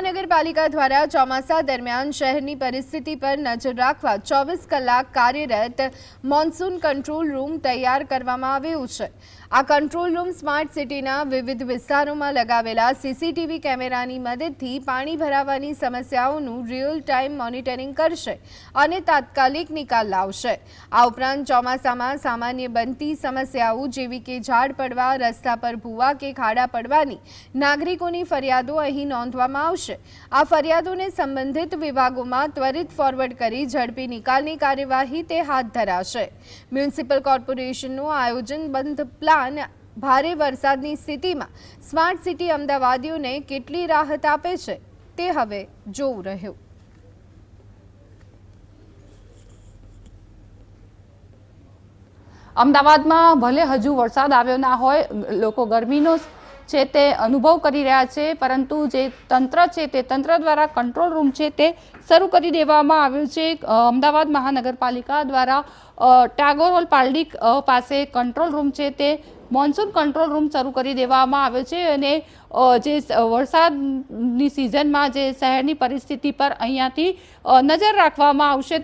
મહાનગરપાલિકા દ્વારા ચોમાસા દરમિયાન શહેરની પરિસ્થિતિ પર નજર રાખવા 24 કલાક કાર્યરત મોન્સૂન કંટ્રોલ રૂમ તૈયાર કરવામાં આવ્યું છે। આ કંટ્રોલ રૂમ સ્માર્ટ સિટીના વિવિધ વિસ્તારોમાં લગાવેલા સીસીટીવી કેમેરાની મદદથી પાણી ભરાવાની સમસ્યાઓનું રિયલ ટાઈમ મોનિટરિંગ કરશે અને તાત્કાલિક નિકાલ લાવશે। આ ઉપરાંત ચોમાસામાં સામાન્ય બનતી સમસ્યાઓ જેવી કે ઝાડ પડવા, રસ્તા પર ભૂવા કે ખાડા પડવાની નાગરિકોની ફરિયાદો અહીં નોંધવામાં આવશે। આ ફરિયાદોને સંબંધિત વિભાગોમાં ત્વરિત ફોરવર્ડ કરી ઝડપી નિકાલની કાર્યવાહી તે હાથ ધરાશે। મ્યુનિસિપલ કોર્પોરેશનનું આયોજનબદ્ધ પ્લાન ભારે વરસાદની સ્થિતિમાં સ્માર્ટ સિટી અમદાવાદીઓને કેટલી રાહત આપે છે તે હવે જોવું રહ્યું। અમદાવાદમાં ભલે હજુ વરસાદ આવ્યો ના હોય, લોકો ગરમીનો છે તે અનુભવ કરી રહ્યા છે, પરંતુ જે તંત્ર છે તે તંત્ર દ્વારા કંટ્રોલ રૂમ છે તે શરૂ કરી દેવામાં આવ્યું છે। અમદાવાદ મહાનગરપાલિકા દ્વારા ટાગોર હોલ પાલડી પાસે કંટ્રોલ રૂમ છે તે મોન્સૂન કંટ્રોલ રૂમ શરૂ કરી દેવામાં આવ્યો છે અને જે વરસાદની સિઝનમાં જે શહેરની પરિસ્થિતિ પર અહીંયાથી નજર રાખવામાં આવશે।